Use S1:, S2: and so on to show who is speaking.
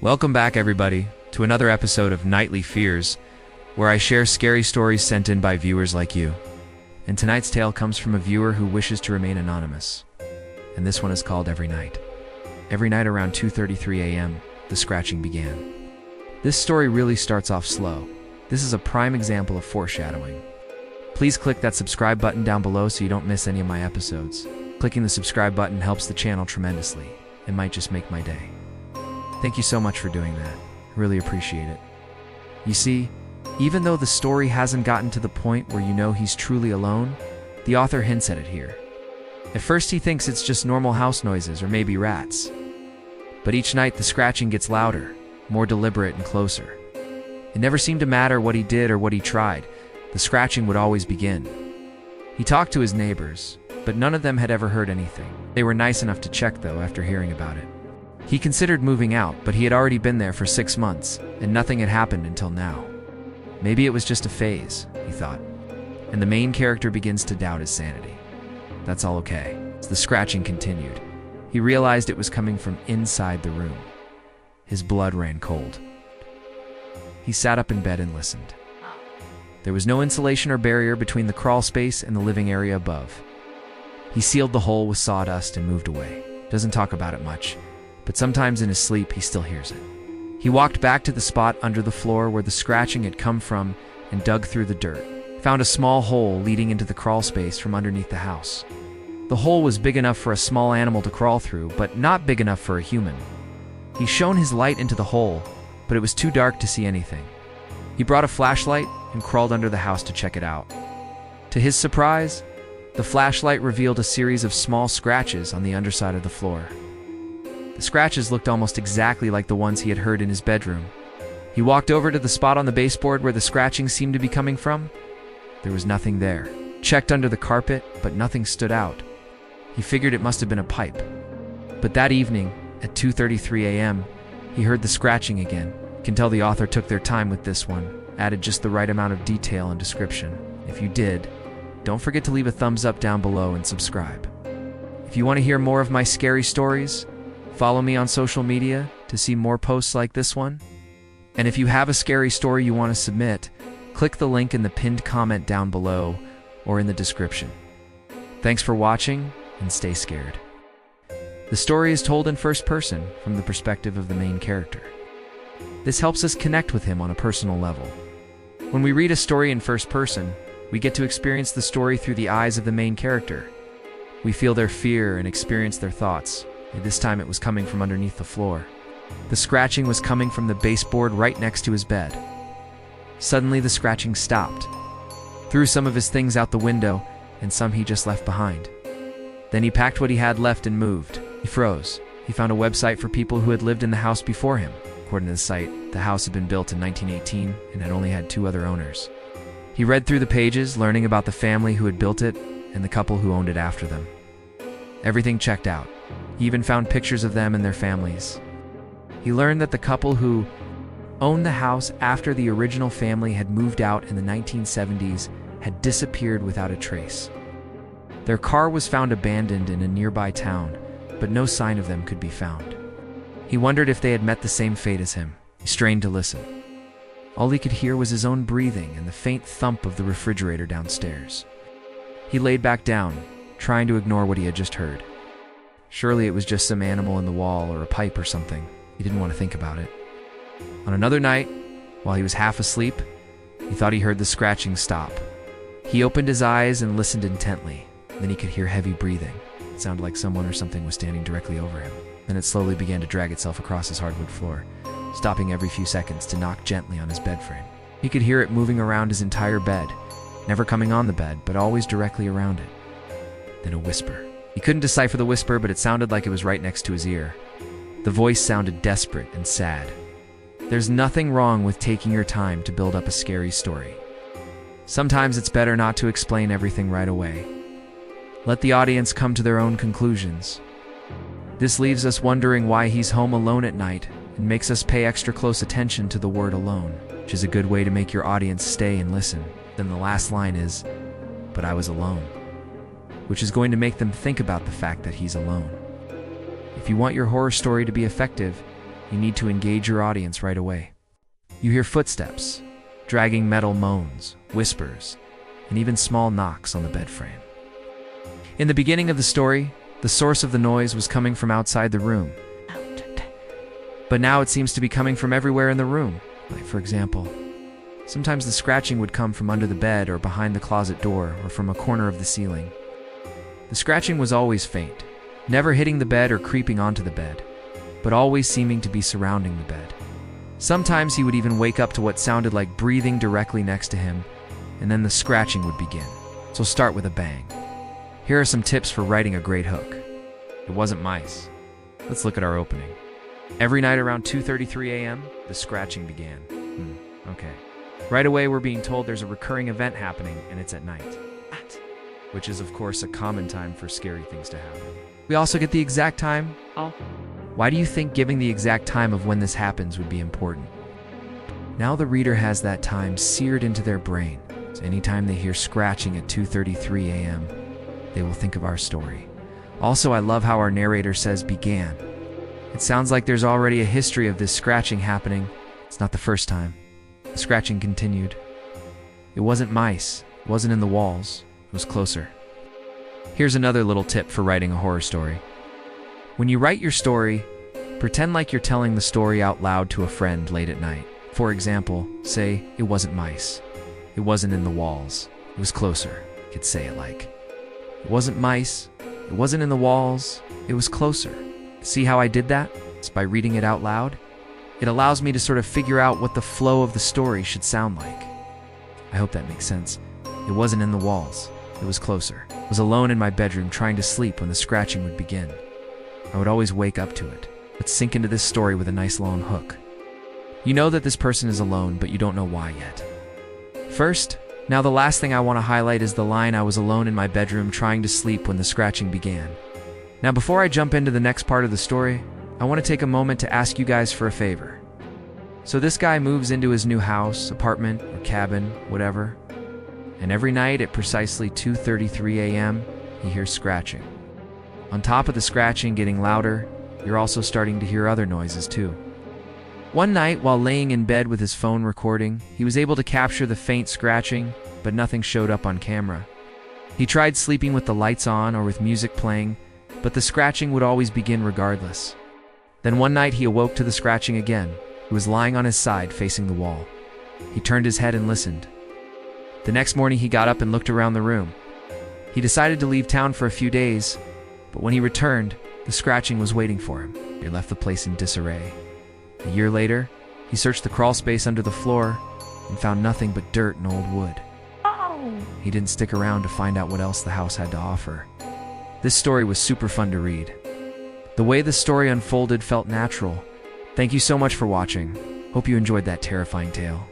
S1: Welcome back, everybody, to another episode of Nightly Fears, where I share scary stories sent in by viewers like you. And tonight's tale comes from a viewer who wishes to remain anonymous. And this one is called Every Night. Every night around 2:33 a.m., the scratching began. This story really starts off slow. This is a prime example of foreshadowing. Please click that subscribe button down below so you don't miss any of my episodes. Clicking the subscribe button helps the channel tremendously. It might just make my day. Thank you so much for doing that. I really appreciate it. You see, even though the story hasn't gotten to the point where you know he's truly alone, the author hints at it here. At first he thinks it's just normal house noises or maybe rats. But each night the scratching gets louder, more deliberate and closer. It never seemed to matter what he did or what he tried, the scratching would always begin. He talked to his neighbors, but none of them had ever heard anything. They were nice enough to check though after hearing about it. He considered moving out, but he had already been there for 6 months, and nothing had happened until now. Maybe it was just a phase, he thought. And the main character begins to doubt his sanity. That's all okay. As the scratching continued, he realized it was coming from inside the room. His blood ran cold. He sat up in bed and listened. There was no insulation or barrier between the crawl space and the living area above. He sealed the hole with sawdust and moved away. Doesn't talk about it much, but sometimes in his sleep he still hears it. He walked back to the spot under the floor where the scratching had come from and dug through the dirt. Found a small hole leading into the crawl space from underneath the house. The hole was big enough for a small animal to crawl through, but not big enough for a human. He shone his light into the hole, but it was too dark to see anything. He brought a flashlight and crawled under the house to check it out. To his surprise, the flashlight revealed a series of small scratches on the underside of the floor. The scratches looked almost exactly like the ones he had heard in his bedroom. He walked over to the spot on the baseboard where the scratching seemed to be coming from. There was nothing there. Checked under the carpet, but nothing stood out. He figured it must have been a pipe. But that evening, at 2:33 a.m., he heard the scratching again. You can tell the author took their time with this one, added just the right amount of detail and description. If you did, don't forget to leave a thumbs up down below and subscribe. If you want to hear more of my scary stories, follow me on social media to see more posts like this one. And if you have a scary story you want to submit, click the link in the pinned comment down below or in the description. Thanks for watching, and stay scared. The story is told in first person from the perspective of the main character. This helps us connect with him on a personal level. When we read a story in first person, we get to experience the story through the eyes of the main character. We feel their fear and experience their thoughts. This time it was coming from underneath the floor. The scratching was coming from the baseboard right next to his bed. Suddenly the scratching stopped. Threw some of his things out the window, and some he just left behind. Then he packed what he had left and moved. He froze. He found a website for people who had lived in the house before him. According to the site, the house had been built in 1918 and had only had 2 other owners. He read through the pages, learning about the family who had built it and the couple who owned it after them. Everything checked out. He even found pictures of them and their families. He learned that the couple who owned the house after the original family had moved out in the 1970s had disappeared without a trace. Their car was found abandoned in a nearby town, but no sign of them could be found. He wondered if they had met the same fate as him. He strained to listen. All he could hear was his own breathing and the faint thump of the refrigerator downstairs. He laid back down, trying to ignore what he had just heard. Surely it was just some animal in the wall or a pipe or something. He didn't want to think about it. On another night, while he was half asleep, he thought he heard the scratching stop. He opened his eyes and listened intently. Then he could hear heavy breathing. It sounded like someone or something was standing directly over him. Then it slowly began to drag itself across his hardwood floor, stopping every few seconds to knock gently on his bed frame. He could hear it moving around his entire bed, never coming on the bed, but always directly around it. Then a whisper. He couldn't decipher the whisper, but it sounded like it was right next to his ear. The voice sounded desperate and sad. There's nothing wrong with taking your time to build up a scary story. Sometimes it's better not to explain everything right away. Let the audience come to their own conclusions. This leaves us wondering why he's home alone at night and makes us pay extra close attention to the word alone, which is a good way to make your audience stay and listen. Then the last line is, "But I was alone," which is going to make them think about the fact that he's alone. If you want your horror story to be effective, you need to engage your audience right away. You hear footsteps, dragging metal moans, whispers, and even small knocks on the bed frame. In the beginning of the story, the source of the noise was coming from outside the room. But now it seems to be coming from everywhere in the room. Like, for example, sometimes the scratching would come from under the bed or behind the closet door or from a corner of the ceiling. The scratching was always faint, never hitting the bed or creeping onto the bed, but always seeming to be surrounding the bed. Sometimes he would even wake up to what sounded like breathing directly next to him, and then the scratching would begin. So start with a bang. Here are some tips for writing a great hook. It wasn't mice. Let's look at our opening. Every night around 2:33 a.m., the scratching began. Okay. Right away, we're being told there's a recurring event happening, and it's at night. Which is, of course, a common time for scary things to happen. We also get the exact time. Why do you think giving the exact time of when this happens would be important? Now the reader has that time seared into their brain. So anytime they hear scratching at 2:33 a.m., they will think of our story. Also, I love how our narrator says began. It sounds like there's already a history of this scratching happening. It's not the first time. The scratching continued. It wasn't mice. It wasn't in the walls. It was closer. Here's another little tip for writing a horror story. When you write your story, pretend like you're telling the story out loud to a friend late at night. For example, say, it wasn't mice. It wasn't in the walls. It was closer. You could say it like, it wasn't mice. It wasn't in the walls. It was closer. See how I did that? It's by reading it out loud. It allows me to sort of figure out what the flow of the story should sound like. I hope that makes sense. It wasn't in the walls. It was closer. I was alone in my bedroom trying to sleep when the scratching would begin. I would always wake up to it. Let's sink into this story with a nice long hook. You know that this person is alone, but you don't know why yet. First, now the last thing I want to highlight is the line, I was alone in my bedroom trying to sleep when the scratching began. Now before I jump into the next part of the story, I want to take a moment to ask you guys for a favor. So this guy moves into his new house, apartment, or cabin, whatever, and every night at precisely 2:33 a.m., he hears scratching. On top of the scratching getting louder, you're also starting to hear other noises too. One night, while laying in bed with his phone recording, he was able to capture the faint scratching, but nothing showed up on camera. He tried sleeping with the lights on or with music playing, but the scratching would always begin regardless. Then one night he awoke to the scratching again. He was lying on his side facing the wall. He turned his head and listened. The next morning he got up and looked around the room. He decided to leave town for a few days, but when he returned, the scratching was waiting for him. He left the place in disarray. A year later, he searched the crawl space under the floor and found nothing but dirt and old wood. He didn't stick around to find out what else the house had to offer. This story was super fun to read. The way the story unfolded felt natural. Thank you so much for watching. Hope you enjoyed that terrifying tale.